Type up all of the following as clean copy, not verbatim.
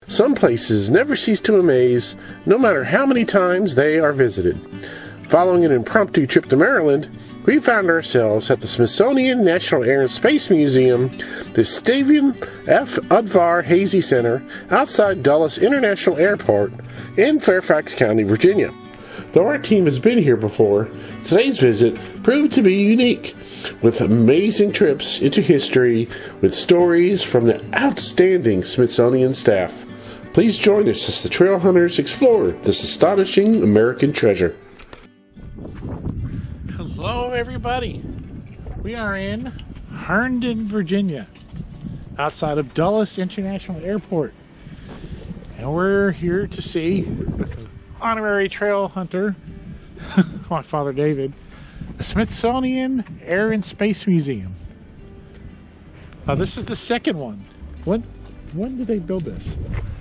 Some places never cease to amaze, no matter how many times they are visited. Following an impromptu trip to Maryland, we found ourselves at the Smithsonian National Air and Space Museum, the Stephen F. Udvar-Hazy Center outside Dulles International Airport in Fairfax County, Virginia. Though our team has been here before, today's visit proved to be unique, with amazing trips into history with stories from the outstanding Smithsonian staff. Please join us as the trail hunters explore this astonishing American treasure. Hello everybody, we are in Herndon, Virginia, outside of Dulles International Airport, and we're here to see, with an honorary trail hunter, my father David, the Smithsonian Air and Space Museum. This is the second one. When did they build this?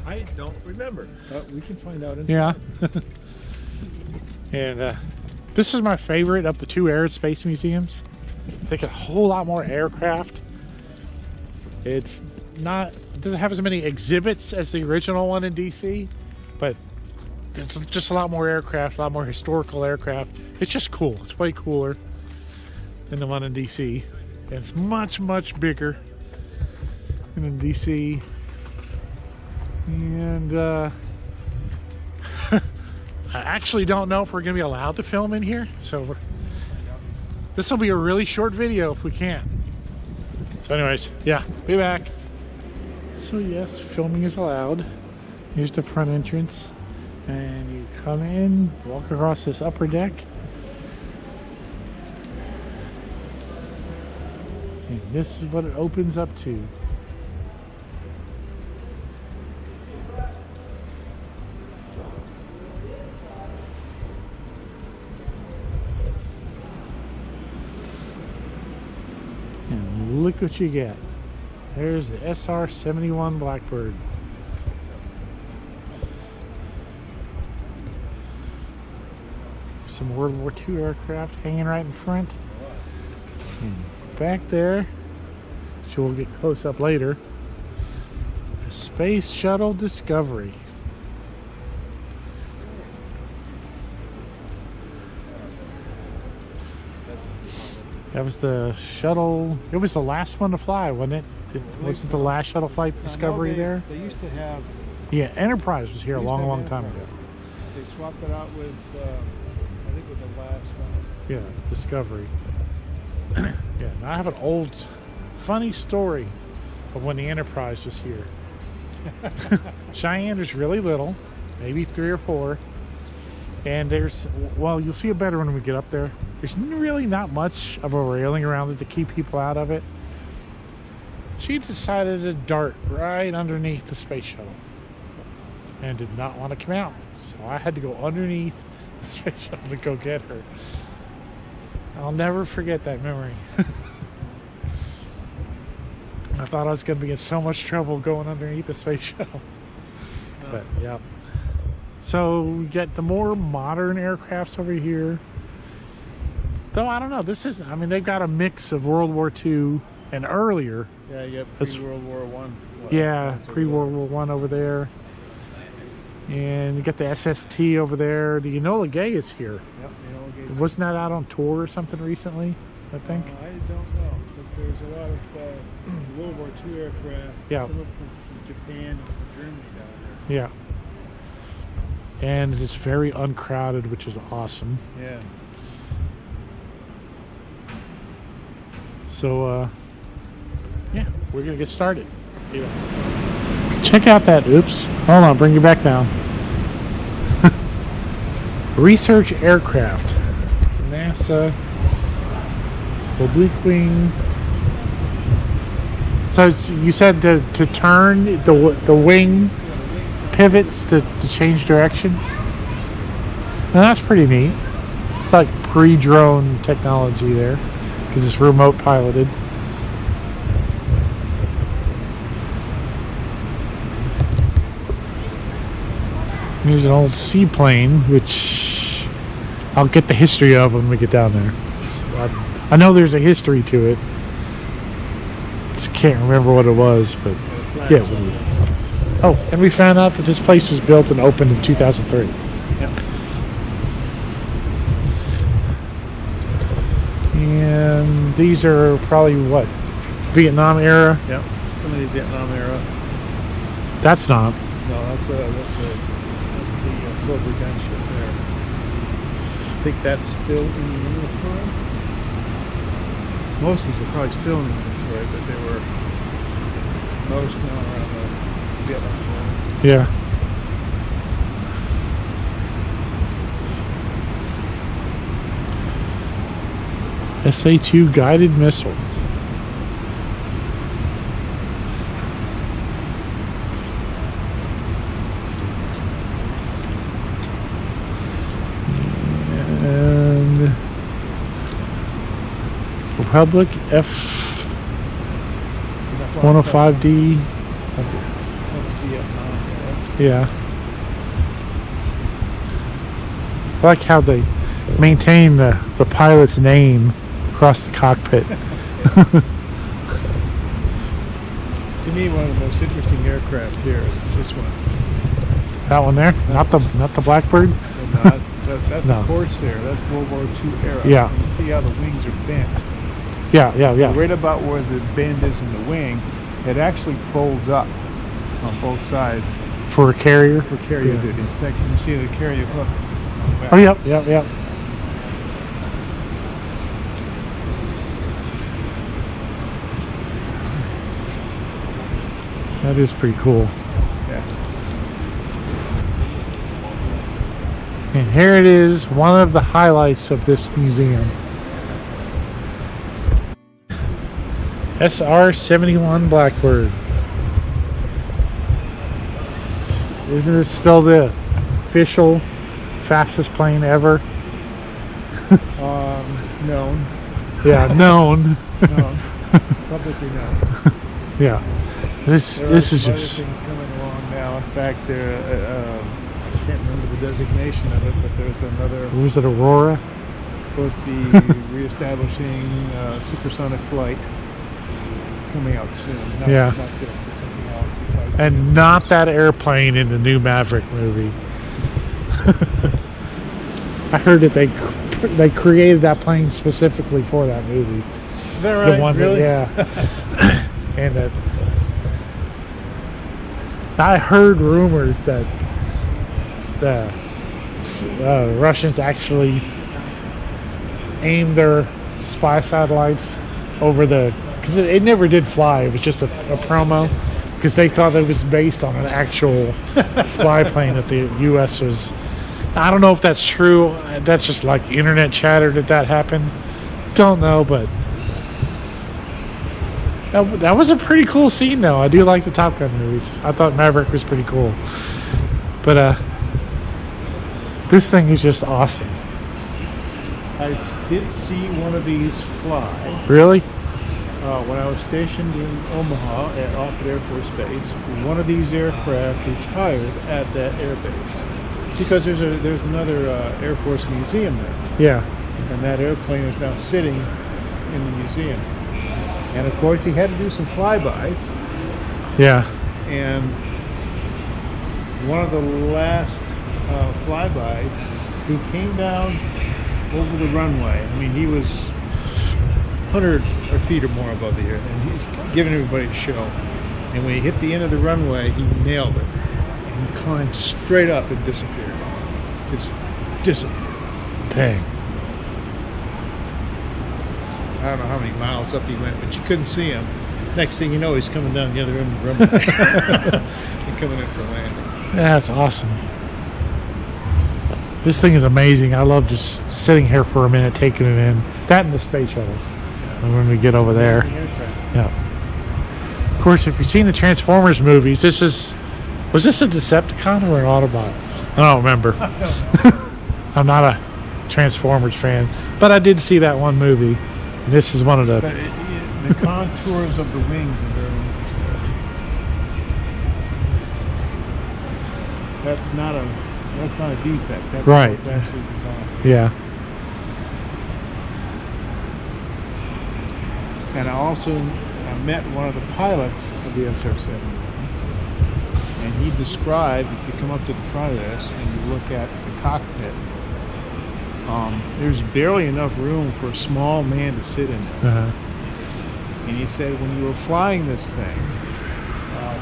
I don't remember. We can find out inside. Yeah. And this is my favorite of the two air and space museums. They got a whole lot more aircraft. It doesn't have as many exhibits as the original one in DC, but there's just a lot more aircraft, a lot more historical aircraft. It's just cool. It's way cooler than the one in DC. And it's much, much bigger than in DC. And I actually don't know if we're going to be allowed to film in here, so this will be a really short video if we can. So anyways, yeah, be back. So yes, filming is allowed. Here's the front entrance, and you come in, walk across this upper deck, and this is what it opens up to. And look what you get. There's the SR-71 Blackbird. Some World War II aircraft hanging right in front. And back there, which we'll get close up later, the Space Shuttle Discovery. That was the shuttle. It was the last one to fly, wasn't it? Wasn't the last shuttle flight Discovery there? They used to have. Yeah, Enterprise was here a long time ago. They swapped it out with, I think, with the last one. Yeah, Discovery. Yeah, now I have an old, funny story of when the Enterprise was here. Cheyenne is really little, maybe 3 or 4. And well, you'll see it better when we get up there. There's really not much of a railing around it to keep people out of it. She decided to dart right underneath the space shuttle and did not want to come out. So I had to go underneath the space shuttle to go get her. I'll never forget that memory. I thought I was going to be in so much trouble going underneath the space shuttle. But yeah. So we get the more modern aircrafts over here. Though I don't know, I mean, they've got a mix of World War II and earlier. Yeah, you got pre-World War One. Yeah, pre-World War One over there. And you got the SST over there. The Enola Gay is here. Yep, Enola Gay. Wasn't that out on tour or something recently, I think? I don't know, but there's a lot of World War II aircraft. Yeah. Some of them from Japan and Germany down there. Yeah. And it's very uncrowded, which is awesome. Yeah. So, yeah, we're going to get started. Yeah. Check out that, oops, hold on, bring you back down. Research aircraft. NASA, oblique wing. So you said to turn the wing pivots to change direction? And that's pretty neat. It's like pre-drone technology there, because it's remote piloted. Here's an old seaplane, which I'll get the history of when we get down there. I know there's a history to it. Just can't remember what it was, but yeah. Oh, and we found out that this place was built and opened in 2003. Yep. And these are probably what? Vietnam era? Yep. Some of the Vietnam era. That's not. No, that's the Cobra gunship there. I think that's still in the inventory. Most of these are probably still in the inventory, but they were most now around the Vietnam War. Yeah. SA-2 guided missiles. And Republic F-105D. That's Vietnam. Yeah. I like how they maintain the pilot's name across the cockpit. To me, one of the most interesting aircraft here is this one. That one there? Not the Blackbird? That's No. a Corsair. That's World War II era. Yeah. You see how the wings are bent. Yeah. Right about where the bend is in the wing, it actually folds up on both sides For a carrier? for carrier Yeah. duty. In fact, you can see the carrier hook on the back. Oh, yep. That is pretty cool. Yeah. And here it is, one of the highlights of this museum. SR-71 Blackbird. Isn't it still the official fastest plane ever? Known. Yeah, known. Known. Publicly known. Yeah. This There are is some other just things coming along now. In fact, there, I can't remember the designation of it, but there's another. was it Aurora? Supposed to be reestablishing supersonic flight coming out soon. No, Yeah. it's not good. It's something else. And not that airplane in the new Maverick movie. I heard that they created that plane specifically for that movie. Is that right? The one really? that, yeah. And that I heard rumors that the Russians actually aimed their spy satellites over because it never did fly. It was just a promo because they thought it was based on an actual spy plane that the U.S. was. I don't know if that's true. That's just like internet chatter that happened. Don't know, but that was a pretty cool scene, though. I do like the Top Gun movies. I thought Maverick was pretty cool. But this thing is just awesome. I did see one of these fly Really? when I was stationed in Omaha at Offutt Air Force Base. One of these aircraft retired at that air base because there's another Air Force museum there, Yeah. and that airplane is now sitting in the museum. And of course, he had to do some flybys. Yeah. And one of the last flybys, he came down over the runway. I mean, he was 100 feet or more above the earth, and he's giving everybody a show. And when he hit the end of the runway, he nailed it. And he climbed straight up and disappeared. Just disappeared. Dang. I don't know how many miles up he went, but you couldn't see him. Next thing you know, he's coming down the other end of the runway and coming in for landing. That's awesome. This thing is amazing. I love just sitting here for a minute, taking it in. That and the space shuttle. And when we get over there. Yeah. Of course, if you've seen the Transformers movies, was this a Decepticon or an Autobot? I don't remember. I'm not a Transformers fan, but I did see that one movie. And this is one of the. But the contours of the wings are very interesting. That's not a defect. That's Right. how it's actually designed. Yeah. And I met one of the pilots of the SR-71. And he described, if you come up to the front of this and you look at the cockpit, there's barely enough room for a small man to sit in it. And he said when you were flying this thing,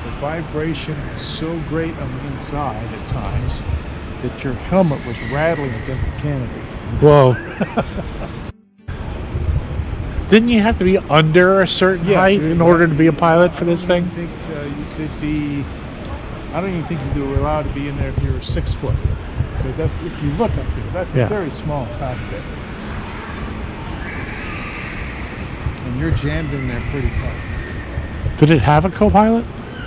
the vibration was so great on the inside at times that your helmet was rattling against the canopy. Whoa. Didn't you have to be under a certain height in order to be a pilot for this thing? I think you could be. I don't even think you were allowed to be in there if you were 6 foot. Because that's, if you look up here, that's a very small cockpit. And you're jammed in there pretty tight. Did it have a co-pilot?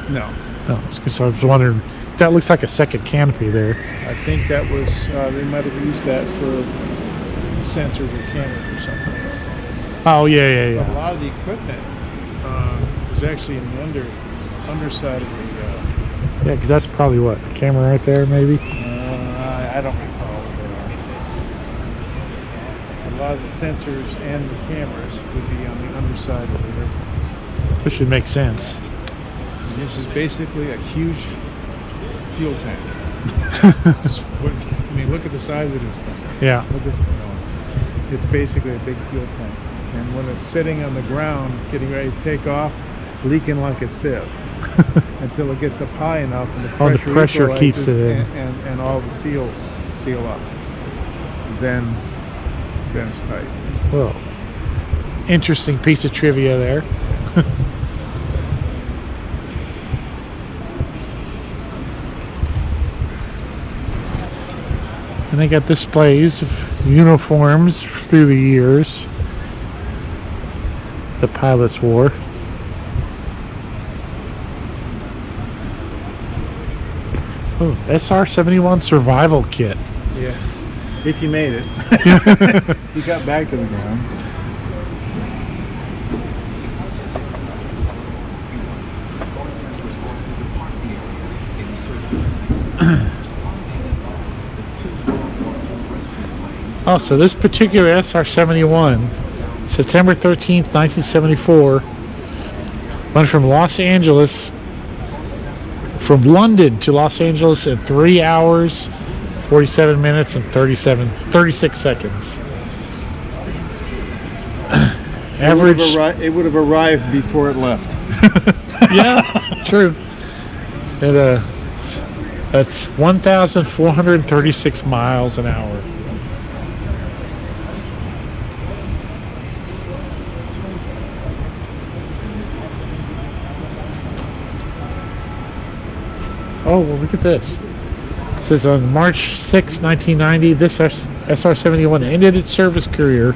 No. No, because I was wondering. That looks like a second canopy there. I think that was, they might have used that for sensors or cameras or something. Oh, yeah. But a lot of the equipment was actually in the underside of the... Yeah, because that's probably what? A camera right there, maybe? I don't recall what they are. A lot of the sensors and the cameras would be on the underside of the airplane. Which would make sense. And this is basically a huge fuel tank. I mean, look at the size of this thing. Yeah. Look at this thing going. It's basically a big fuel tank. And when it's sitting on the ground, getting ready to take off, leaking like a sieve. Until it gets up high enough and the pressure keeps it in. And all the seals seal up. Then it's tight. Well, interesting piece of trivia there. And they got displays of uniforms through the years the pilots wore. Oh, SR-71 survival kit. Yeah. If you made it. You got back to the ground. Oh, so this particular SR-71, September 13th, 1974, went from London to Los Angeles in 3 hours, 47 minutes, and 36 seconds. Average. It would have arrived before it left. Yeah, true. That's 1,436 miles an hour. Oh, well, look at this. It says on March 6, 1990, this SR-71 ended its service career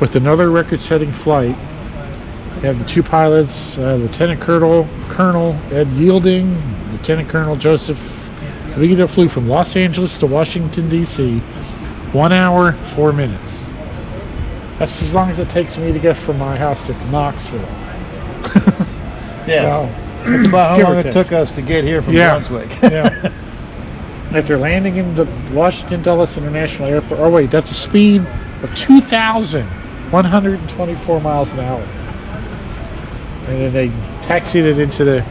with another record-setting flight. You have the two pilots, Lieutenant Colonel Ed Yielding, Lieutenant Colonel Joseph Vigito, flew from Los Angeles to Washington, D.C. 1 hour, 4 minutes. That's as long as it takes me to get from my house to Knoxville. Yeah. Well, That's about how long it took us to get here from Brunswick. Yeah. After landing in the Washington Dulles International Airport, oh wait, that's a speed of 2,124 miles an hour. And then they taxied it into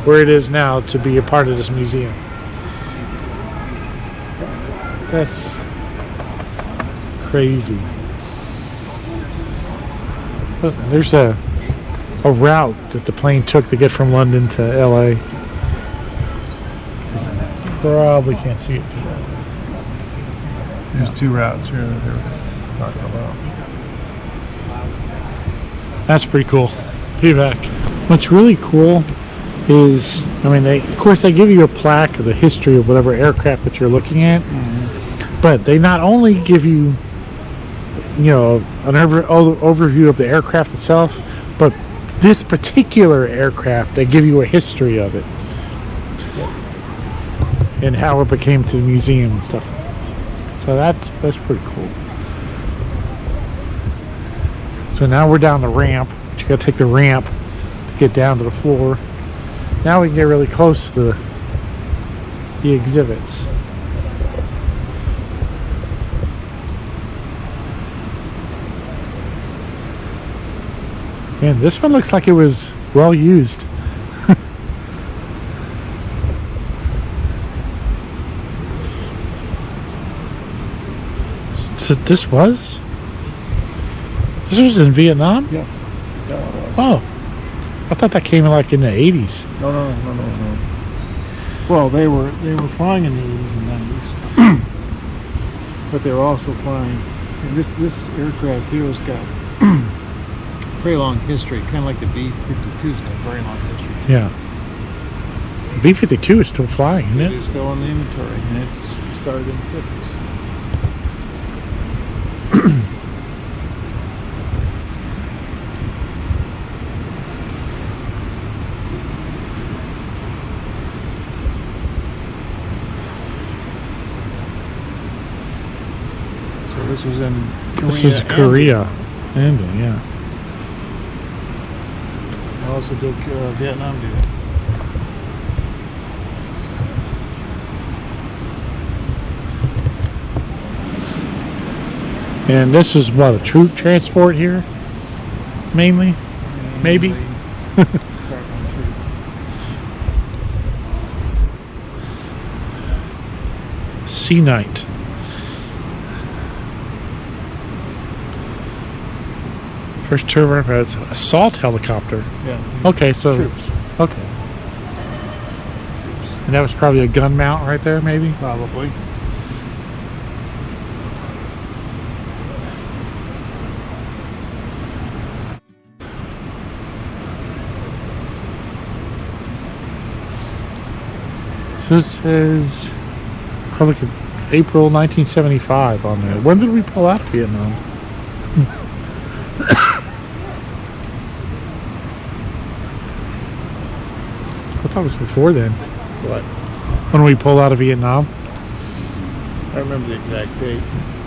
where it is now to be a part of this museum. That's crazy. There's a route that the plane took to get from London to LA. Probably can't see it. There's two routes here that they're talking about. That's pretty cool. Be back. What's really cool is, I mean, of course they give you a plaque of the history of whatever aircraft that you're looking at, but they not only give you, an overview of the aircraft itself, but this particular aircraft, they give you a history of it and how it became to the museum and stuff. So that's pretty cool. So now we're down the ramp. You gotta take the ramp to get down to the floor. Now we can get really close to the exhibits. Man, this one looks like it was well used. So this was in Vietnam? Yeah, that one was. Oh, I thought that came in like in the 80s. No. Well, they were flying in the 80s and 90s, but they were also flying. And this aircraft here has got very long history, kind of like the B-52's got a very long history. Too. Yeah. The B-52 is still flying, isn't It it? is still in the inventory, and it's started in the 50s. So this was in Korea. This was Korea ending, yeah. I also did Vietnam do. And this is what, a troop transport here? Mainly? Maybe? Sea Knight. First turbo assault helicopter. Yeah. Okay, so Troops. okay. And that was probably a gun mount right there, maybe? Probably. So it says probably April 1975 on there. When did we pull out of Vietnam? I thought it was before then. What? When we pulled out of Vietnam. I remember the exact date,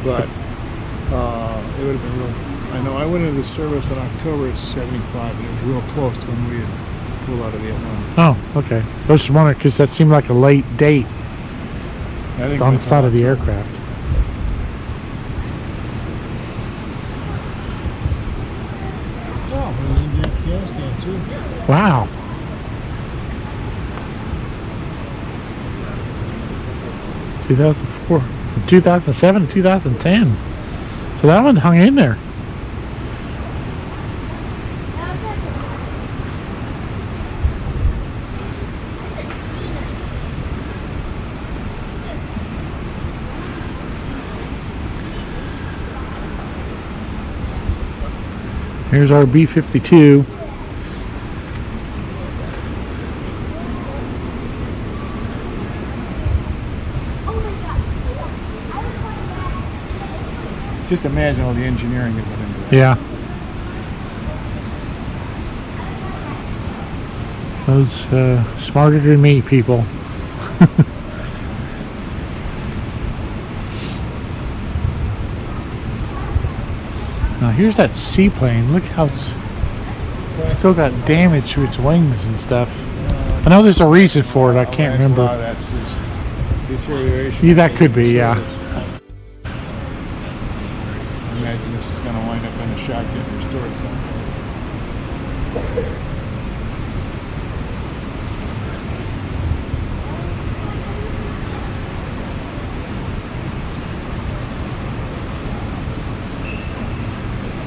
but it would have been real. I know I went into service in October of '75, and it was real close to when we had pulled out of Vietnam. Oh, okay. I was just wondering because that seemed like a late date I think on the that's side of the October. aircraft. Oh, we was in Afghanistan too. Wow. (2004), from 2007 to 2010. So that one hung in there. Here's our B-52. Just imagine all the engineering that went into that. Yeah. Those smarter than me people. Now here's that seaplane. Look how it's still got damage to its wings and stuff. I know there's a reason for it. I can't A lot remember. of that's just deterioration. Yeah, that could be, yeah. I imagine this is going to wind up in a shack getting restored someday.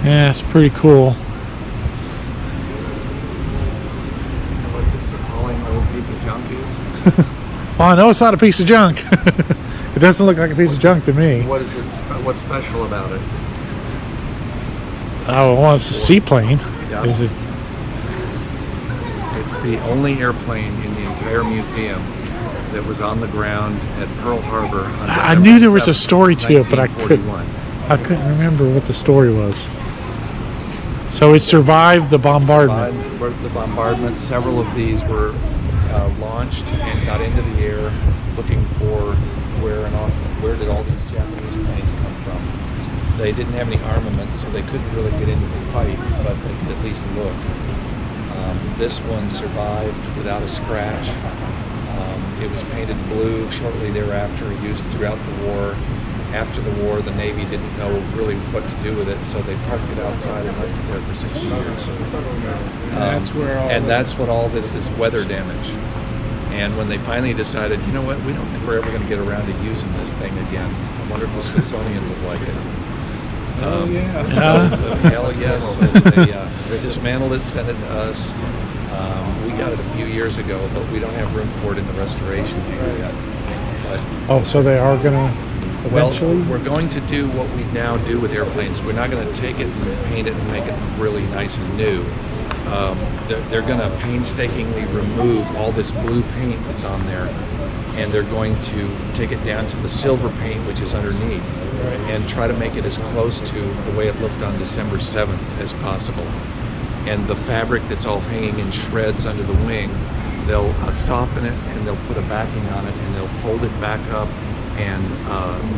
Yeah, it's pretty cool. What this appalling old piece of junk is? Well, I know it's not a piece of junk. It doesn't look like a piece of junk to me. What is it? What's special about it? Oh, well, it's a seaplane. Yeah. Is it? It's the only airplane in the entire museum that was on the ground at Pearl Harbor. On I December knew there was a 7th, story to it, but I couldn't 1941. remember what the story was. So it survived the bombardment. Survived the bombardment. Several of these were launched and got into the air, looking for where did all these Japanese planes come from. They didn't have any armament, so they couldn't really get into the fight, but they could at least look. This one survived without a scratch. It was painted blue shortly thereafter, used throughout the war. After the war, the Navy didn't know really what to do with it, so they parked it outside and left it there for 6 years. That's where all and that's what all this is, weather damage. And when they finally decided, you know what, we don't think we're ever going to get around to using this thing again. I wonder if the Smithsonian would like it. Hell yes. So they dismantled it, sent it to us. We got it a few years ago, but we don't have room for it in the restoration hangar yet. But, Oh, so they are gonna eventually? well, we're going to do what we now do with airplanes. We're not going to take it and paint it and make it really nice and new. They're going to painstakingly remove all this blue paint that's on there, and they're going to take it down to the silver paint, which is underneath, and try to make it as close to the way it looked on December 7th as possible. And the fabric that's all hanging in shreds under the wing, they'll soften it, and they'll put a backing on it, and they'll fold it back up and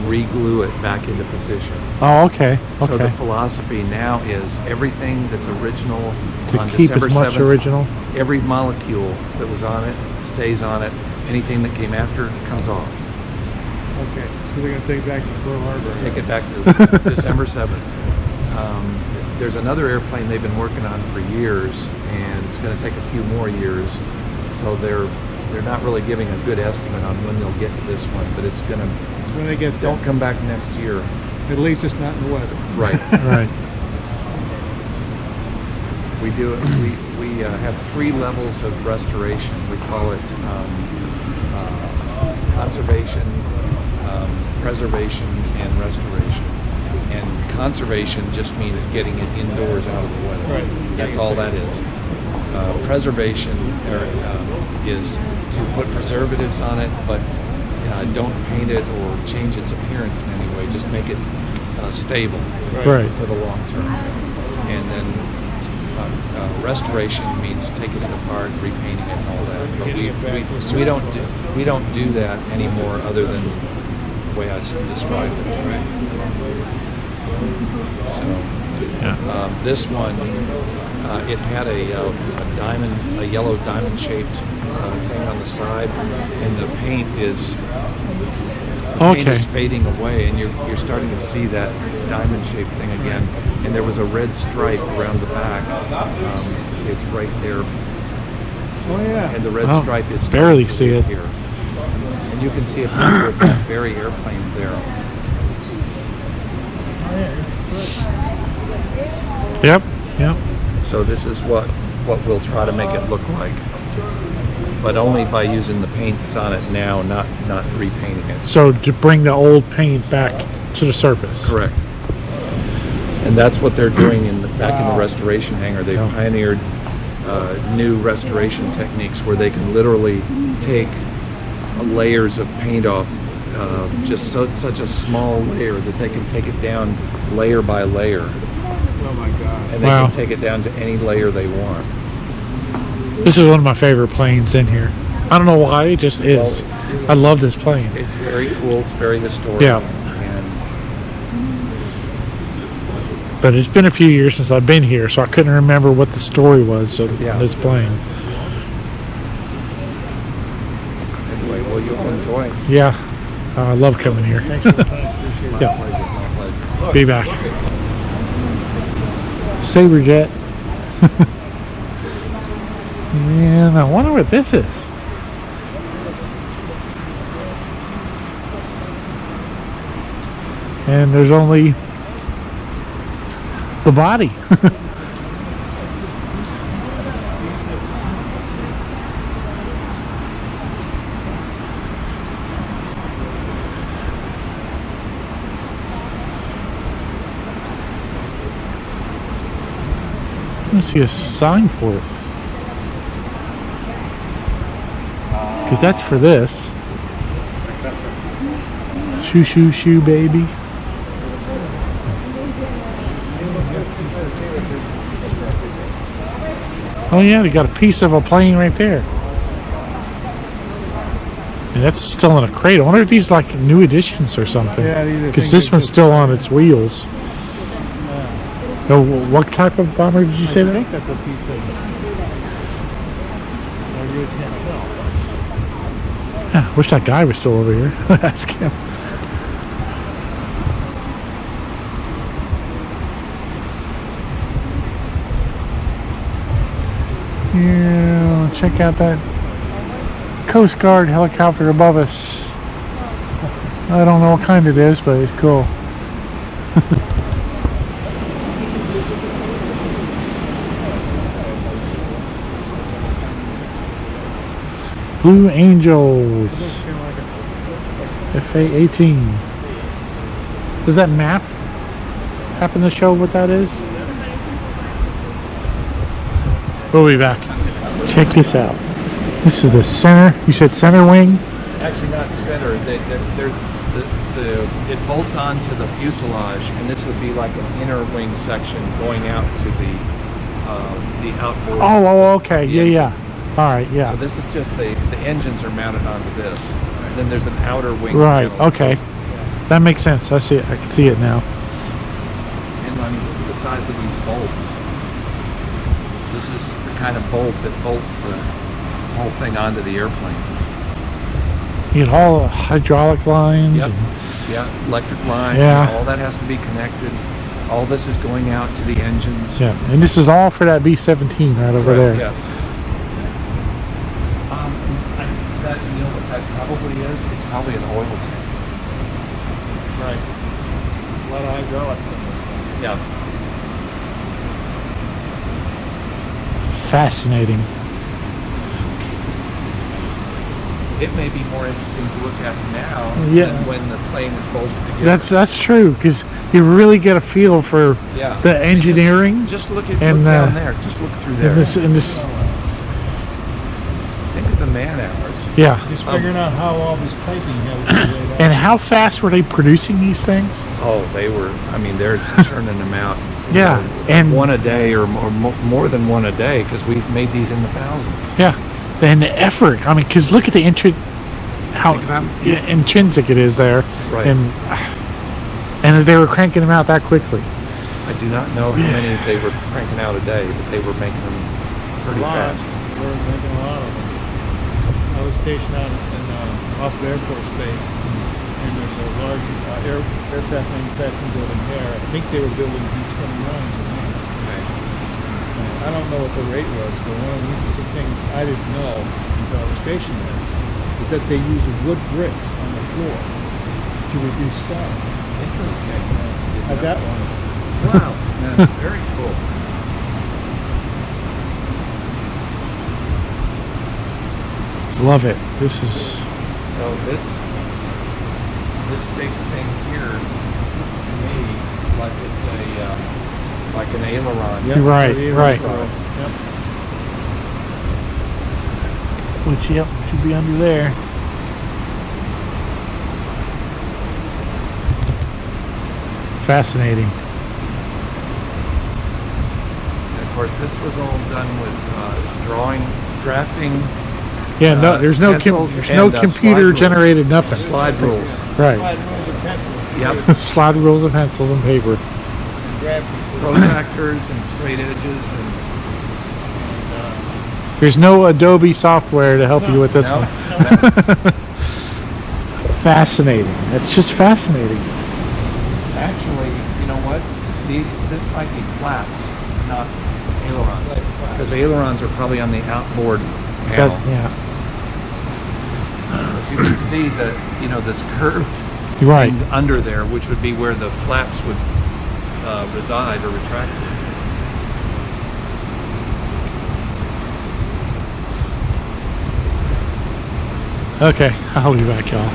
re-glue it back into position. Oh, okay. So the Okay. philosophy now is everything that's original To on keep December as much 7th, original. every molecule that was on it stays on it. Anything that came after comes off. Okay, so they're gonna take it back to Pearl Harbor. Take it back to December 7th. There's another airplane they've been working on for years, and it's going to take a few more years. So they're not really giving a good estimate on when they'll get to this one, but it's going to. It's when they get there. Don't come back next year. At least it's not in the weather. Right. Right. We do it. We have 3 levels of restoration. We call it conservation, preservation, and restoration. And conservation just means getting it indoors out of the weather. Right. That's all that is. Preservation is to put preservatives on it, but don't paint it or change its appearance in any way. Just make it stable Right. for the long term. And then restoration means taking it apart, repainting it, and all that. But we don't do that anymore, other than the way I described it. So this one, it had a yellow diamond-shaped thing on the side, and the paint is fading away, and you're starting to see that diamond-shaped thing again. And there was a red stripe around the back. It's right there, Oh yeah. and the red stripe is barely see it here. And you can see a picture of that very airplane there. Yep. Yep. So this is what we'll try to make it look like, but only by using the paint that's on it now, not repainting it. So to bring the old paint back to the surface. Correct. And that's what they're doing back in the restoration hangar. They've pioneered new restoration techniques where they can literally take layers of paint off, just such a small layer that they can take it down layer by layer. Oh my God. And they can take it down to any layer they want. This is one of my favorite planes in here. I don't know why, it just is. I love this plane. It's very cool. It's very historic. Yeah. But it's been a few years since I've been here, so I couldn't remember what the story was of this plane. Anyway, well, you'll enjoy. Yeah, I love coming here. Thanks for the time. Appreciate it. Yeah. My pleasure. Be back. Saberjet. And I wonder what this is. And there's only the body. Let's see a sign for it. Because that's for this. Shoo, shoo, shoo, baby. Oh yeah, they got a piece of a plane right there. And that's still in a crate. I wonder if these like new editions or something. Yeah, these are because things this that one's just- still on its wheels. Oh, what type of bomber did you say I that? think that's a piece of. I really can't tell. Yeah, wish that guy was still over here. Ask him. Yeah, check out that Coast Guard helicopter above us. I don't know what kind it is, but it's cool. Blue Angels. FA-18. Does that map happen to show what that is? We'll be back. Check this out. This is the center. You said center wing? Actually, not center. There's it bolts onto the fuselage, and this would be like an inner wing section going out to the outboard. Oh, okay. The Yeah, engine. yeah. All right, yeah. So this is just the engines are mounted onto this. And then there's an outer wing. Right, panel. okay. That makes sense. I see it. I can see it now. And I mean, look at the size of these bolts. This is the kind of bolt that bolts the whole thing onto the airplane. You get all the hydraulic lines. Yep. and- Yeah, electric line. Yeah. All that has to be connected. All this is going out to the engines. Yeah, and this is all for that B-17 right over Right, there. Yes. That, you know what that probably is? It's probably an oil tank. Right. A lot of hydraulics in this thing. Yeah. Fascinating. It may be more interesting to look at now Yeah. than when the plane is bolted together. That's true, because you really get a feel for Yeah. the engineering. Just look at And, look down there. Just look through there. in this, Think of the man hours. yeah. Just figuring out how all this piping has to be laid out. And how fast were they producing these things? Oh, they were. I mean, they're churning them out. Yeah, and- one a day or more than one a day because we've made these in the thousands. Yeah, and the effort. I mean, because look at the how Think about- intrinsic it is there, Right. and they were cranking them out that quickly. I do not know how many they were cranking out a day, but they were making them pretty A lot. fast. We're making a lot of them. I was stationed out off of Air Force Base, and there's a large aircraft manufacturing building there. I think they were building B-29s in there. I don't know what the rate was, but one of the interesting things I didn't know until I was stationed there is that they use wood bricks on the floor to reduce staff. Interesting. I got one. Wow. Yeah, very cool. Love it. This is So this big thing here looks to me like it's like an aileron. Yep, Right, the right. Yep. which should be under there. Fascinating. And of course, this was all done with drafting. Yeah, no, there's no pencils there's no and, slide computer rules. generated nothing. Slide rules. Right. Slide rules and pencils. Yep. Slide rules of pencils and paper. And grab people. Protractors and straight edges and There's no Adobe software to help you with this no, one. no. Fascinating. It's just fascinating. Actually, you know what? This might be flaps, not ailerons, because the ailerons are probably on the outboard panel. Yeah. You can see that this curved You're right. thing under there, which would be where the flaps would reside or retract to. Okay, I'll be back, y'all.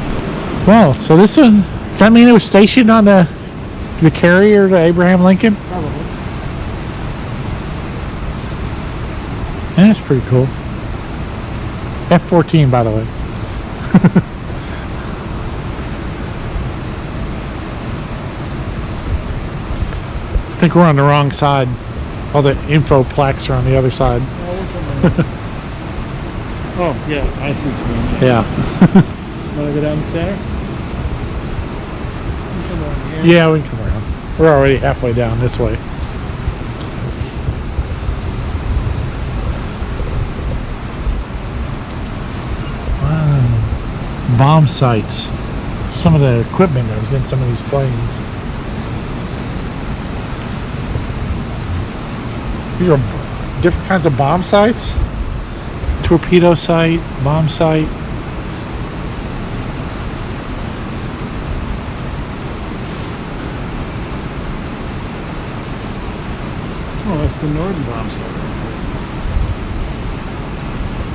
Well, so this one, does that mean it was stationed on the carrier, the Abraham Lincoln? Probably. And it's pretty cool. F-14, by the way. I think we're on the wrong side. All the info plaques are on the other side. Oh, yeah, I see what you mean. Yeah. Want to go down the center? Come on, yeah. Yeah, we can come around. We're already halfway down this way. Wow. Bomb sites. Some of the equipment that was in some of these planes. These are different kinds of bomb sites. Torpedo site, bomb site. That's the Norden bombsight.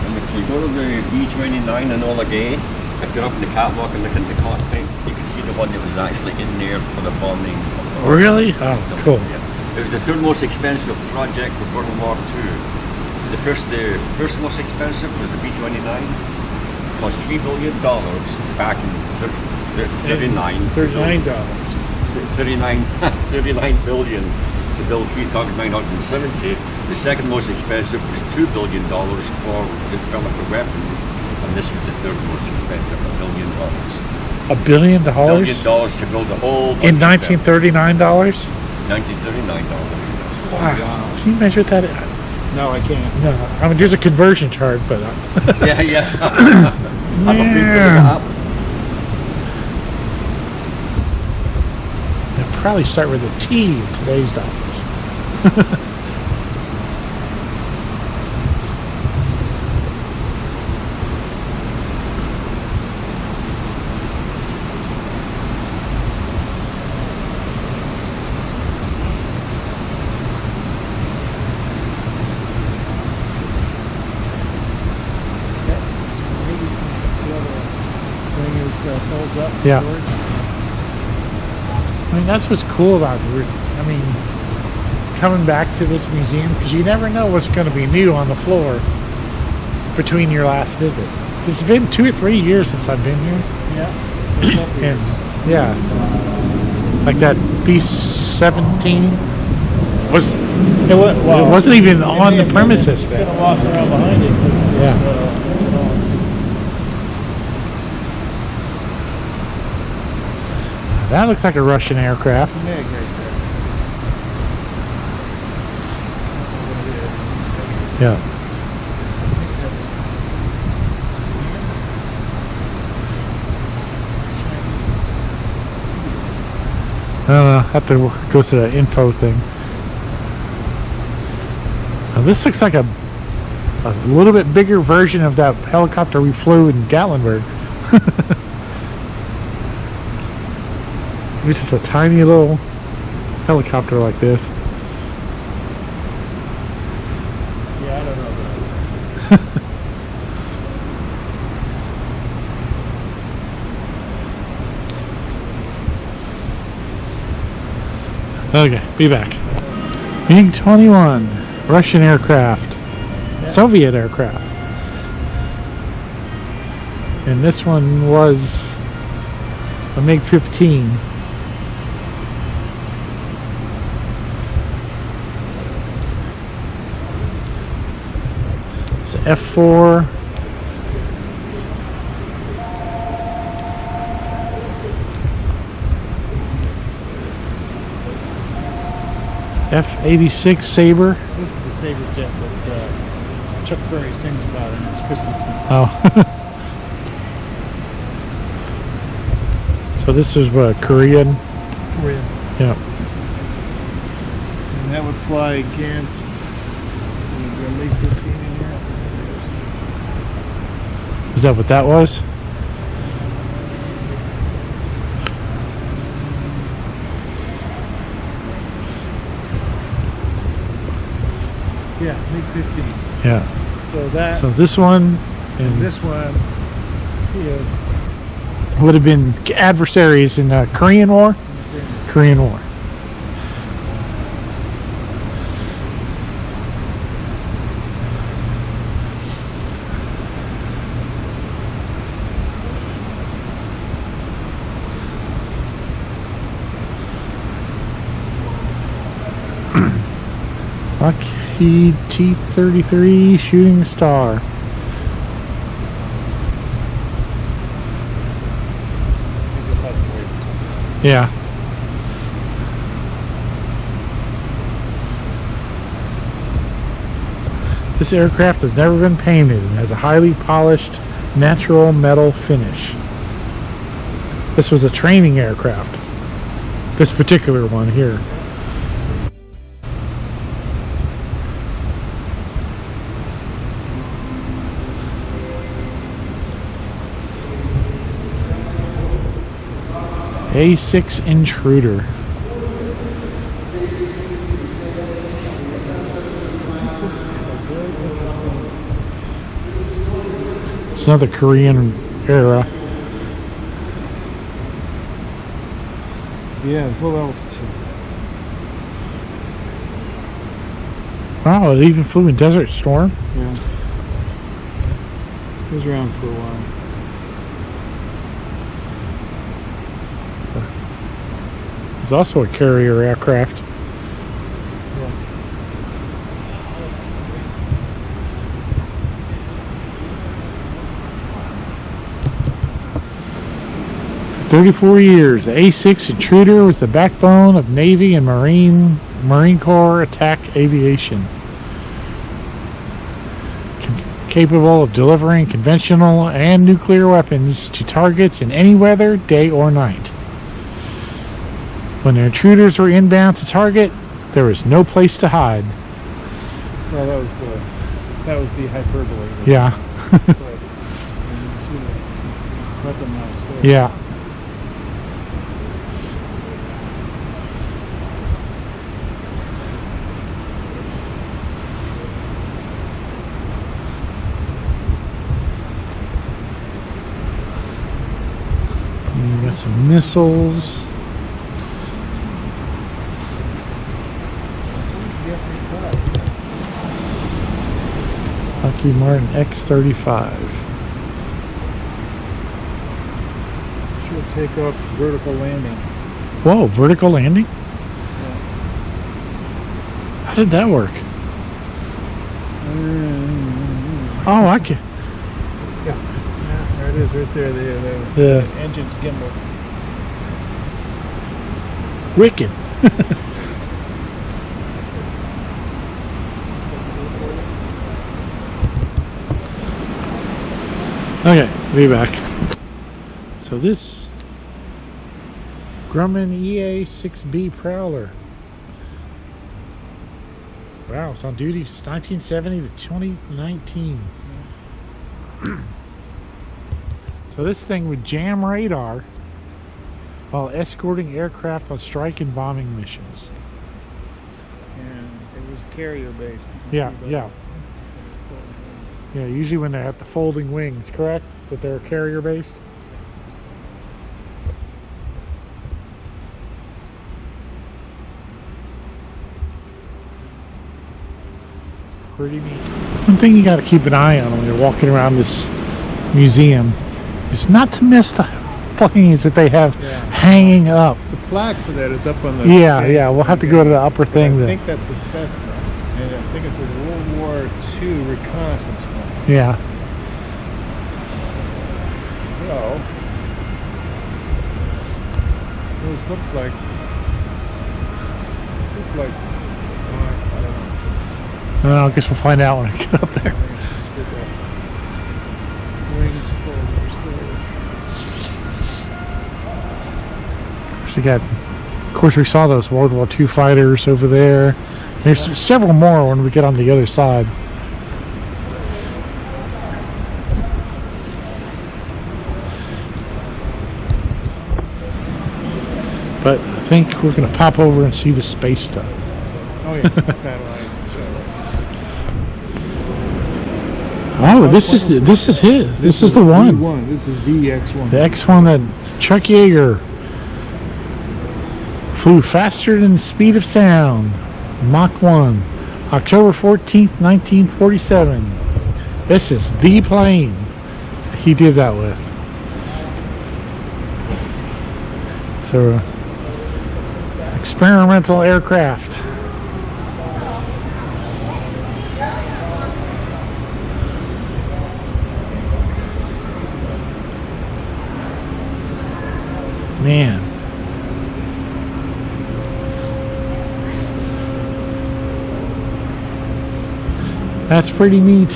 And if you go to the B-29 Enola Gay, if you're up in the catwalk and look into the cockpit, you can see the one that was actually in there for the bombing. Really? Oh, cool. Yeah. It was the third most expensive project for World War II. The first most expensive was the B-29. It cost $3 billion back in 39. $39. 39 billion to build 3,970. The second most expensive was $2 billion for the development of weapons, and this was the third most expensive, $1 billion. $1 billion? $1 billion to build the whole. In $1939? $1939. Wow. Can you measure that? No, I can't. No. I mean, there's a conversion chart, but. Yeah. I'm afraid to look it up. It'd probably start with a T in today's dollars. Folds up. Yeah. Forward. I mean, that's what's cool about it. I mean, coming back to this museum, because you never know what's going to be new on the floor between your last visit. It's been 2 or 3 years since I've been here. Yeah. And yeah, so, like that B-17 was. It wasn't even on the premises Gonna then. walk around behind it. Yeah. That looks like a Russian aircraft. MiG right there. Yeah. I don't know. I have to go to the info thing. Now, this looks like a little bit bigger version of that helicopter we flew in Gatlinburg. It's just a tiny little helicopter like this. Yeah, I don't know about Okay, be back. MiG-21, Russian aircraft, Soviet aircraft. And this one was a MiG-15. It's F4. F-86 Sabre. This is the Sabre jet that Chuck Berry sings about in his Christmas song. Oh. So this is what, Korean? Korean. Yeah. And that would fly against, let's see, the MiG 15 in here. Is that what that was? Yeah, MiG 15. Yeah. So that, So this one and and this one, yeah. would have been adversaries in the Korean War? Korean War. Lockheed T-33 Shooting Star. Yeah. This aircraft has never been painted and has a highly polished natural metal finish. This was a training aircraft. This particular one here. A6 Intruder. another Korean era. Yeah, it's low altitude. Wow, it even flew in Desert Storm. Yeah. It was around for a while. It's also a carrier aircraft. Yeah. 34 years, the A-6 Intruder was the backbone of Navy and Marine Corps attack aviation. Capable of delivering conventional and nuclear weapons to targets in any weather, day or night. When the intruders were inbound to target, there was no place to hide. Well, that was the hyperbole. Yeah. But, and you see the weapon mounts there. Yeah. And you got some missiles. Lockheed Martin X-35. Should take off vertical landing. Whoa, vertical landing? Yeah. How did that work? Oh, I can. Yeah, there it is, right there. The The engine's gimbal. wicked. Okay, be back. So this Grumman EA-6B Prowler. Wow, it's on duty since 1970 to 2019. So this thing would jam radar while escorting aircraft on strike and bombing missions. And it was carrier based. Yeah, yeah. Yeah, usually when they have the folding wings, correct? That they're carrier based? Pretty neat. One thing you got to keep an eye on when you're walking around this museum is not to miss the planes that they have hanging up. The plaque for that is up on the. Yeah, yeah. We'll have to go to the upper thing. I think that's a Cessna, and I think it's a World War II reconnaissance plane. Yeah. Well, those look like. I don't know. I guess we'll find out when I get up there. Wings full of storage. Of course, we saw those World War II fighters over there. There's several more when we get on the other side. But I think we're going to pop over and see the space stuff. Oh yeah, satellite. Oh, this is his. This is the one. B1. This is the X1. The X1 that Chuck Yeager flew faster than the speed of sound. Mach 1. October 14th, 1947. This is the plane he did that with. So, experimental aircraft. Man. That's pretty neat.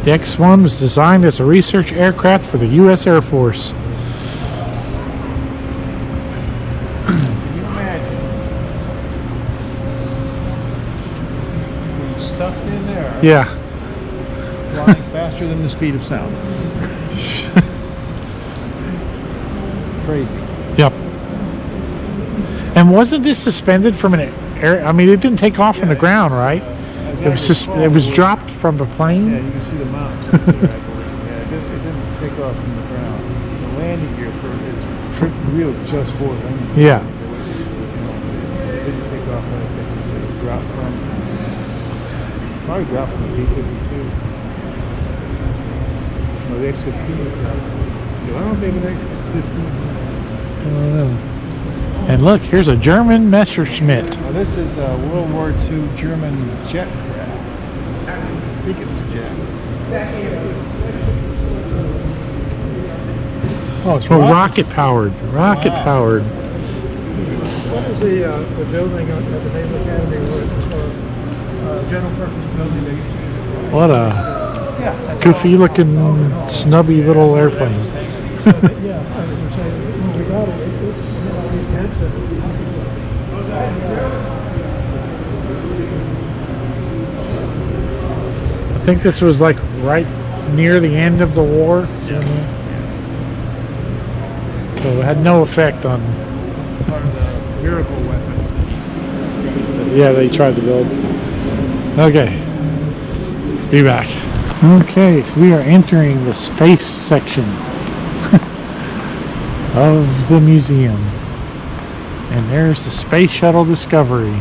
The X-1 was designed as a research aircraft for the U.S. Air Force. Can you imagine? Being stuffed in there. Yeah. Flying faster than the speed of sound. Crazy. Yep. And wasn't this suspended from an air? I mean, it didn't take off from the ground, right? I think It was just, it was dropped from the Yeah, plane. you can see the mounts right there, I believe. Yeah, it didn't take off from the ground. The landing gear is real just for landing. Yeah. It didn't take off anything. It dropped from, probably dropped from the B-52. No, the X-15 dropped. I don't think the X-15. I don't know. And look, here's a German Messerschmitt. Now this is a World War II German jet craft. I think it was a jet. Oh, it's Oh, rocket powered. Rocket powered. What is the building at the Naval Academy for general purpose building they used to use? What a goofy looking, snubby little airplane. Yeah, I would say when we got it, I think this was like right near the end of the war. So it had no effect on. part of the miracle weapons. Yeah, they tried to build. Okay. Be back. Okay, so we are entering the space section of the museum. And there's the Space Shuttle Discovery.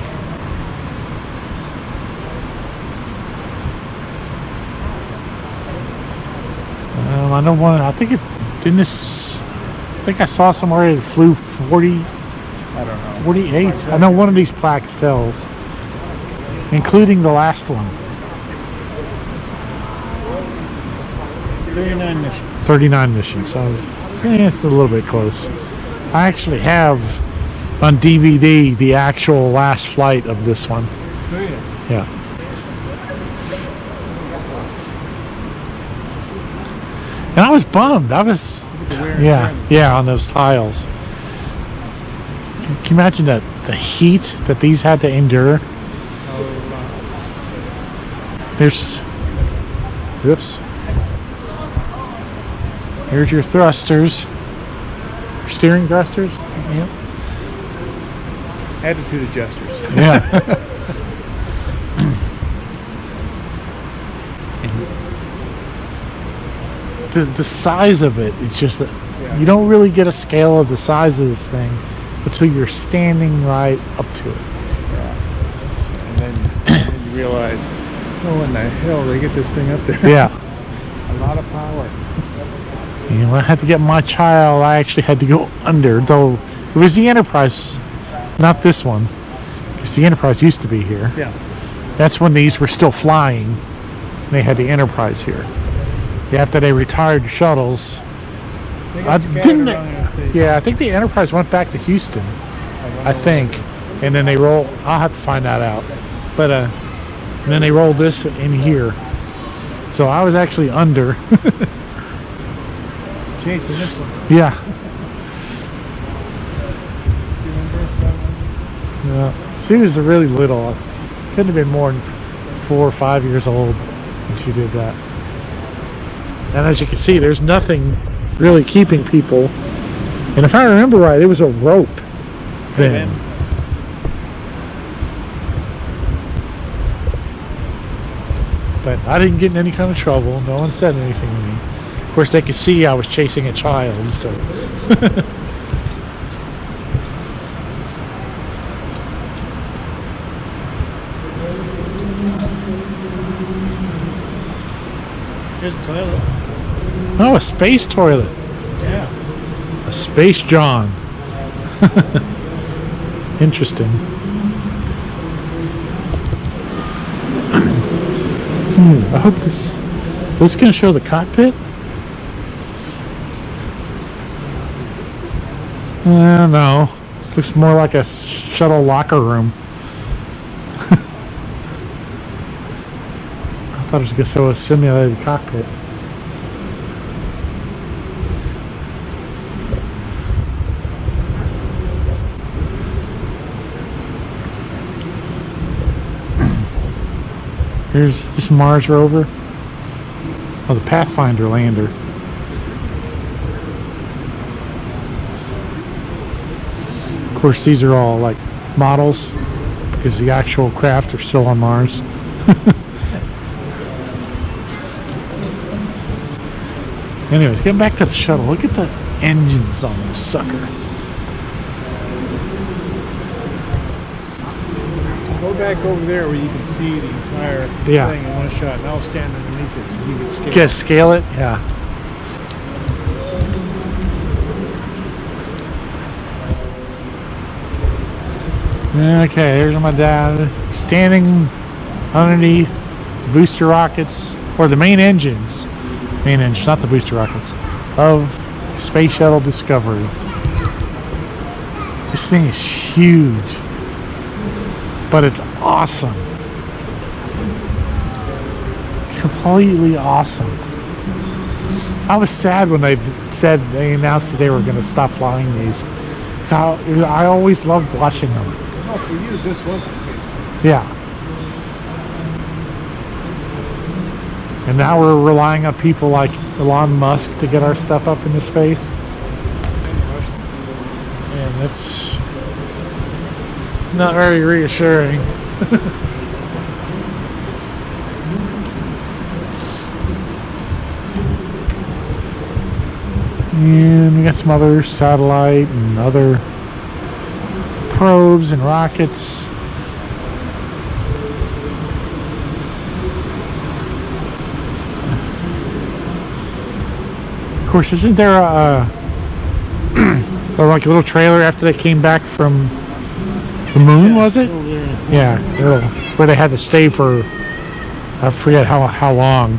I know one, I think it, didn't this, I think I saw somewhere it flew 40, I don't know. 48. I know one of these plaques tells, including the last one. 39 missions. 39 missions. So it's a little bit close. I actually have on DVD the actual last flight of this one. Oh, yeah. Yeah. And I was bummed. I was, yeah, on those tiles. Can you imagine that the heat that these had to endure? There's, oops. Here's your thrusters. Steering thrusters. Yep. Attitude adjusters. Yeah. the size of it, it's just that you don't really get a scale of the size of this thing until you're standing right up to it. And then you realize, oh, in the hell they get this thing up there? Yeah. A lot of power. You know, when I had to get my child, I actually had to go under, though it was the Enterprise, not this one, because the Enterprise used to be here. Yeah. That's when these were still flying. They had the Enterprise here. After they retired shuttles, I think the Enterprise went back to Houston, I think, and then they roll. I'll have to find that out. But and then they rolled this in here, so I was actually under. Chasing this one. Yeah. Yeah. She was really little. Couldn't have been more than 4 or 5 years old when she did that. And as you can see, there's nothing really keeping people. And if I remember right, it was a rope then. But I didn't get in any kind of trouble. No one said anything to me. Of course, they could see I was chasing a child, so. Here's a toilet. Oh, a space toilet. Yeah. A Space John. Interesting. I hope this is going to show the cockpit. No. Looks more like a shuttle locker room. I thought it was going to show a simulated cockpit. Here's this Mars rover. Oh, the Pathfinder lander. Of course, these are all like models because the actual craft are still on Mars. Anyways, getting back to the shuttle. Look at the engines on this sucker. Go back over there where you can see the entire thing in one shot, and I'll stand underneath it so you can scale Just scale it? Yeah. Okay, there's my dad standing underneath the booster rockets, or the main engines, not the booster rockets, of Space Shuttle Discovery. This thing is huge, but it's awesome. Completely awesome. I was sad when they announced that they were going to stop flying these. So I always loved watching them. Oh, for you, this was the space. Yeah. And now we're relying on people like Elon Musk to get our stuff up into space. And that's not very reassuring. And we got some other satellite and other probes and rockets. Of course, isn't there or like a little trailer after they came back from the moon, was it? Yeah, where they had to stay for, I forget how long.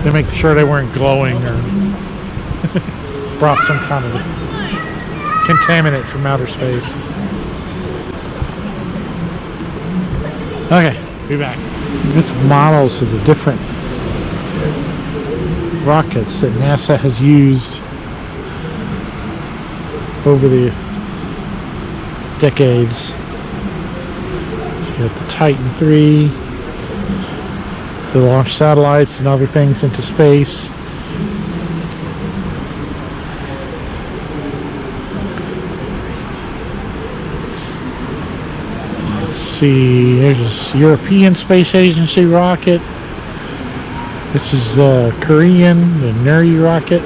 They make sure they weren't glowing or brought some kind of contaminant from outer space. Okay, be back. It's models of the different rockets that NASA has used over the decades. So you got the Titan 3 to launch satellites and other things into space. Let's see, there's this European Space Agency rocket. This is Korean, the Nuri rocket.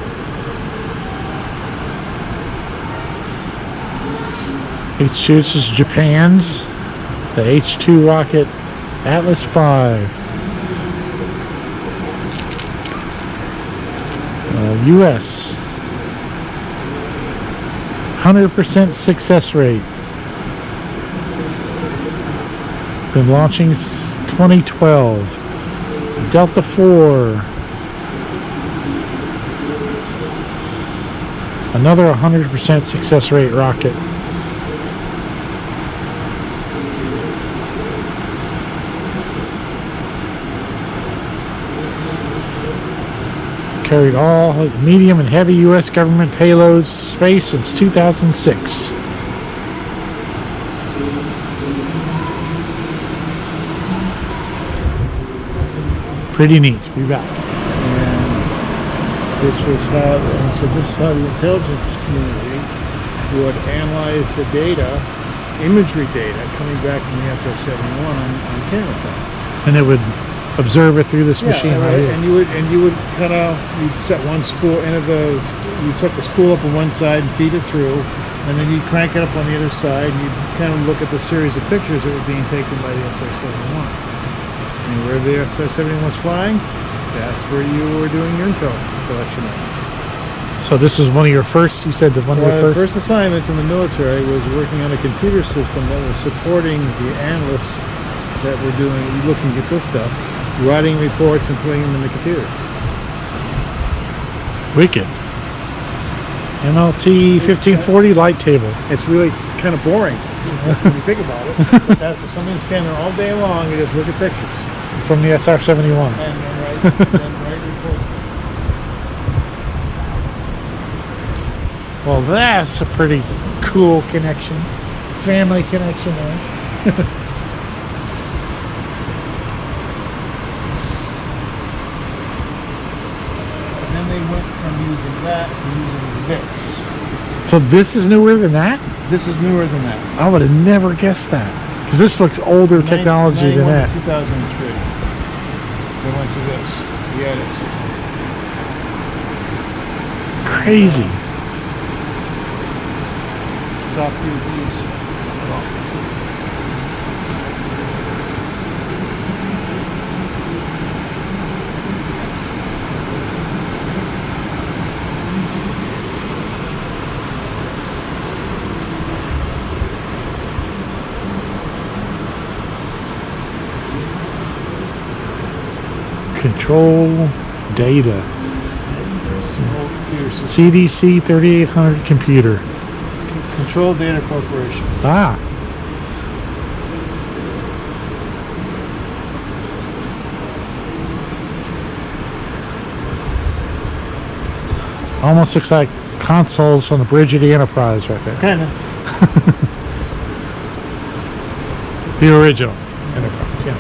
H2, this is Japan's, the H2 rocket, Atlas V. US, 100% success rate. Been launching since 2012. Delta 4. Another 100% success rate rocket. Carried all medium and heavy U.S. government payloads to space since 2006. Pretty neat. Be back. And this was how the intelligence community would analyze the data, imagery data, coming back from the SR-71 on camera film. And it would observe it through this machine right here. And you would kind of, you'd set one spool, you'd set the spool up on one side and feed it through, and then you'd crank it up on the other side, and you'd kind of look at the series of pictures that were being taken by the SR-71. And where the SR-71 was flying, that's where you were doing your intel collection of. So this is one of your first, you said that one of your first assignments in the military was working on a computer system that was supporting the analysts that were looking at this stuff, writing reports and putting them in the computer. Wicked. MLT 1540 light table. It's kind of boring when you think about it. But that's what somebody's standing there all day long and just look at pictures. From the SR-71. And write reports. Well, that's a pretty cool connection. Family connection there. And then they went from using that to using this. So this is newer than that? This is newer than that. I would have never guessed that. Because this looks older technology than that. 2003. They went to this. The edits. Crazy. Soft UVs. Control data. CDC 3800 computer. Control Data Corporation. Ah. Almost looks like consoles on the bridge of the Enterprise right there. Kind of. The original Enterprise, yeah.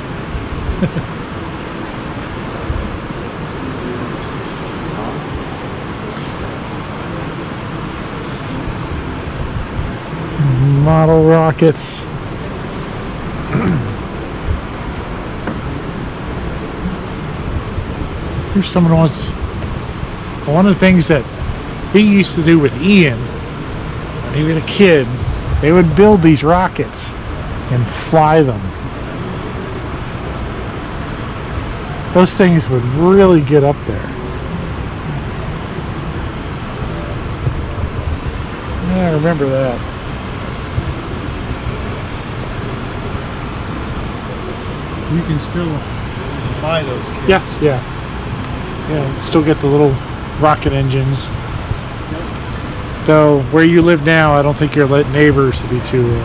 Model rockets. Here's some of the ones. One of the things that he used to do with Ian when he was a kid, they would build these rockets and fly them. Those things would really get up there. Yeah, I remember that. You can still buy those kits. Yes, yeah. Yeah, still get the little rocket engines. Though, where you live now, I don't think your neighbors would be too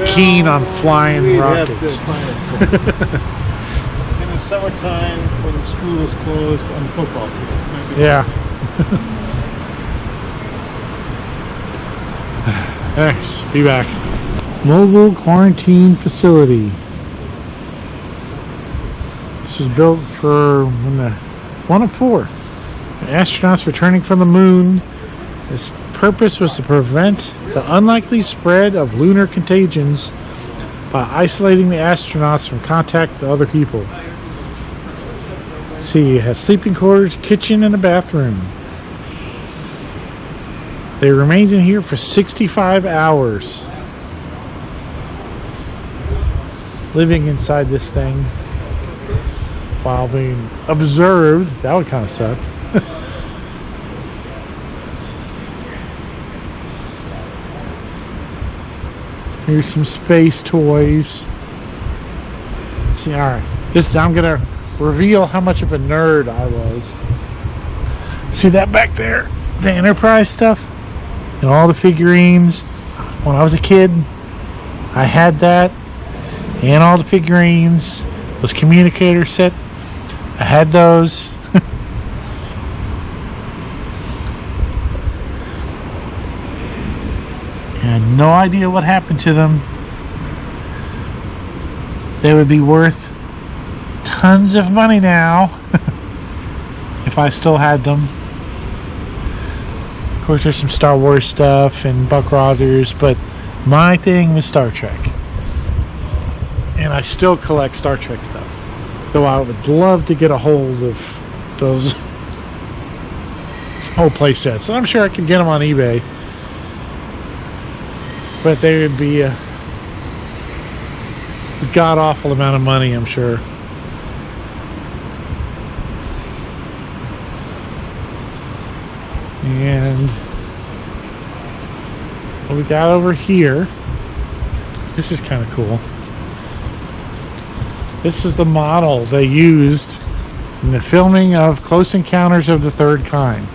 keen on flying we'd rockets. have to find it. In the summertime, when the school is closed, on the football field. Maybe. Yeah. Thanks. Be back. Mobile quarantine facility. This was built for one of 4 astronauts returning from the moon. Its purpose was to prevent the unlikely spread of lunar contagions by isolating the astronauts from contact with other people. Let's see, it has sleeping quarters, kitchen, and a bathroom. They remained in here for 65 hours. Living inside this thing while being observed. That would kind of suck. Here's some space toys. See, all right. I'm gonna reveal how much of a nerd I was. See that back there? The Enterprise stuff and all the figurines. When I was a kid, I had that and all the figurines. Those communicator set, I had those. I had no idea what happened to them. They would be worth tons of money now if I still had them. Of course, there's some Star Wars stuff and Buck Rogers, but my thing was Star Trek. And I still collect Star Trek stuff. Though I would love to get a hold of those whole play sets. And I'm sure I could get them on eBay. But they would be a god-awful amount of money, I'm sure. And what we got over here, this is kind of cool. This is the model they used in the filming of Close Encounters of the Third Kind.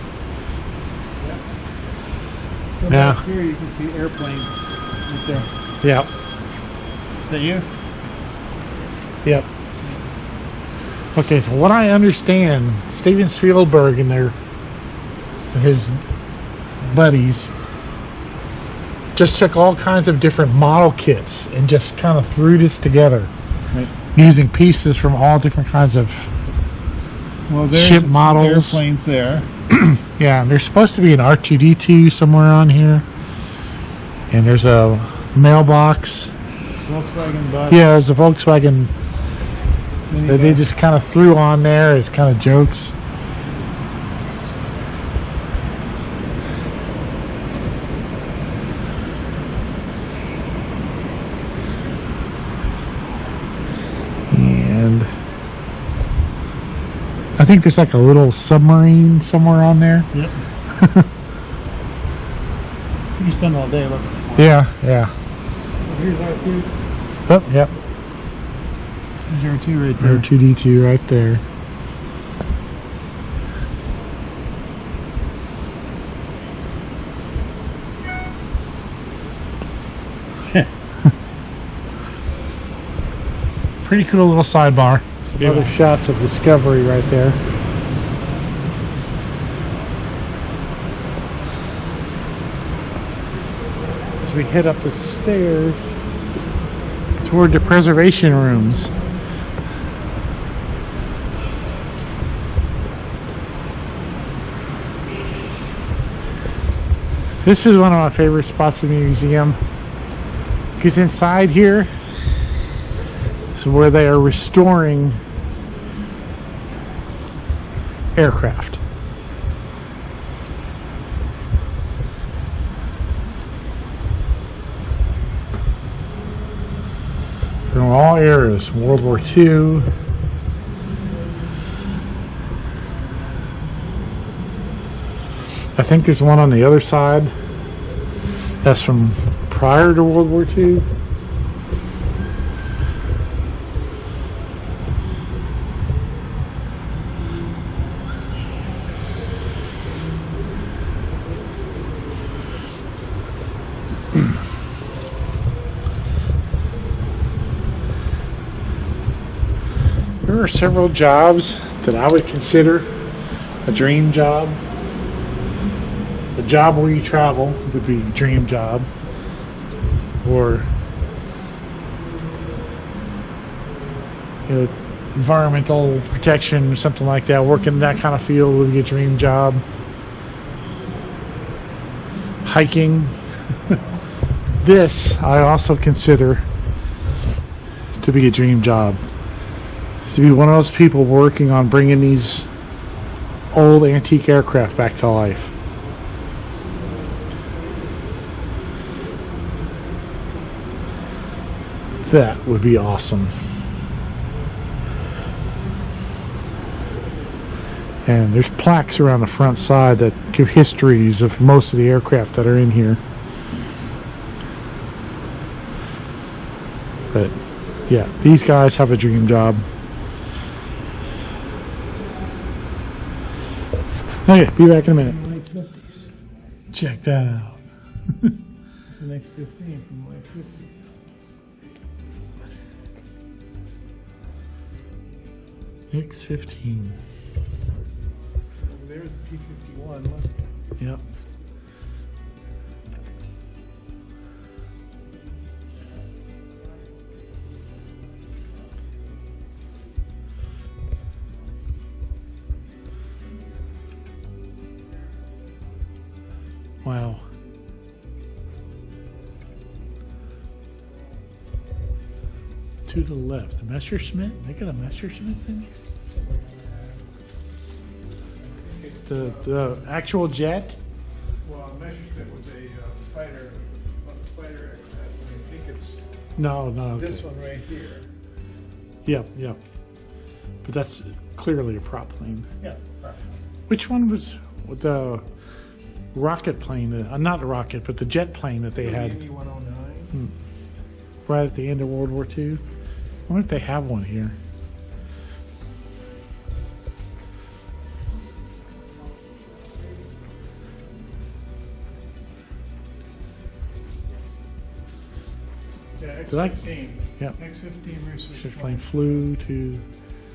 So Now, back here you can see airplanes right there. yep, Is that you? yep. Okay, from what I understand, Steven Spielberg and his buddies just took all kinds of different model kits and just kind of threw this together. Right. Using pieces from all different kinds of there's ship models. Airplanes there. Yeah, and there's supposed to be an R2-D2 somewhere on here. And there's a mailbox. Volkswagen bus. Yeah, there's a Volkswagen that they just kind of threw on there as kind of jokes. And I think there's like a little submarine somewhere on there. Yep. You spend all day looking for it. Yeah, yeah. Here's R2. Oh, yep. There's R2 right there. R2D2 right there. Pretty cool little sidebar. Yeah. Other shots of Discovery right there. As we head up the stairs toward the preservation rooms. This is one of my favorite spots in the museum, because inside here is where they are restoring aircraft. From all eras, World War II, I think there's one on the other side that's from prior to World War II. There are several jobs that I would consider a dream job. A job where you travel would be a dream job. Or, you know, environmental protection or something like that. Working in that kind of field would be a dream job. Hiking. This I also consider to be a dream job. To be one of those people working on bringing these old antique aircraft back to life. That would be awesome. And there's plaques around the front side that give histories of most of the aircraft that are in here. But yeah, these guys have a dream job. Okay, be back in a minute. Check that out. It's an X-15 from the late 50s. X-15. There's the P-51 Mustang. Yep. Wow. To the left, Messerschmitt. They got a Messerschmitt in here. The actual jet. Well, Messerschmitt was a fighter aircraft. I think it's No. this Okay. one right here. Yep. But that's clearly a prop plane. Yeah. Which one was the rocket plane? Not the rocket, but the jet plane that they had ME-109. right at the end of World War II. I wonder if they have one here. Yeah, Did I- X-15. Yep. X-15 research This plane. plane flew to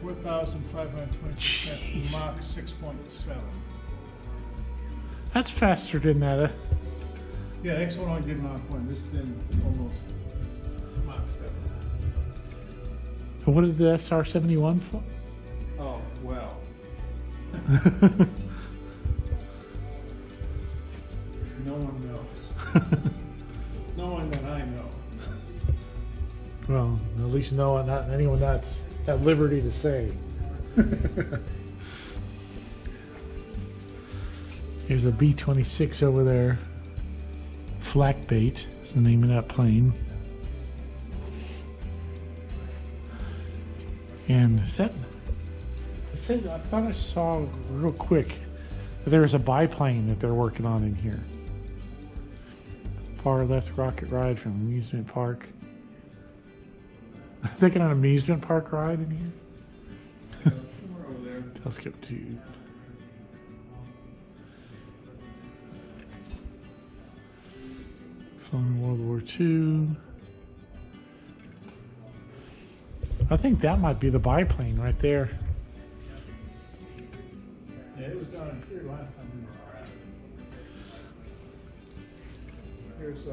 4,526 past Mach 6.7. That's faster than that. Yeah, X-1 only did Mach 1. This did almost Mach 7. What did the SR-71 for? Oh, well. No one knows. No one that I know. Well, at least know not anyone that's at liberty to say. Here's a B-26 over there. Flak bait is the name of that plane. And is that? I thought I saw real quick that there was a biplane that they're working on in here. Far left rocket ride from amusement park. Thinking an amusement park ride in here. Somewhere over there. Telescope tube. Flown in World War II. I think that might be the biplane right there. Yeah, it was down here last time we were around. Here's,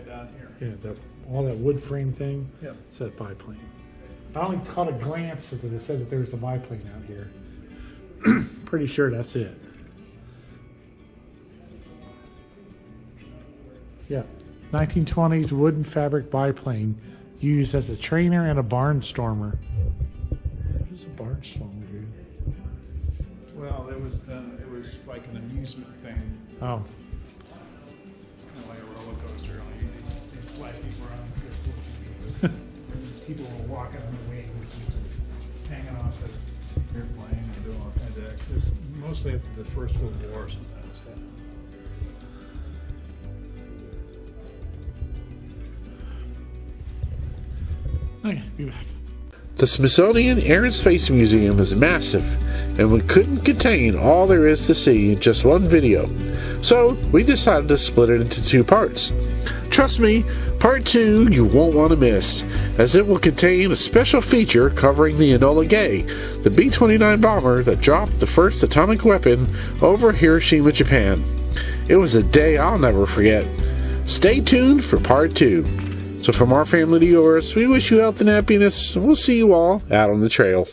down here. Yeah, all that wood frame thing. Yep. It's that biplane. I only caught a glance that it said that there was a biplane out here. Pretty sure that's it. Yeah, 1920s wooden fabric biplane used as a trainer and a barnstormer. What is a barnstormer, dude? Well, it was like an amusement thing. Oh. Kind of like a roller coaster. They fly people around and stuff. People were walking on the wings, hanging off the airplane and doing all kinds of activities. Mostly after the First World War sometimes. Okay, be back. The Smithsonian Air and Space Museum is massive, and we couldn't contain all there is to see in just one video, so we decided to split it into 2 parts. Trust me, part 2 you won't want to miss, as it will contain a special feature covering the Enola Gay, the B-29 bomber that dropped the first atomic weapon over Hiroshima, Japan. It was a day I'll never forget. Stay tuned for part 2. So from our family to yours, we wish you health and happiness, and we'll see you all out on the trail.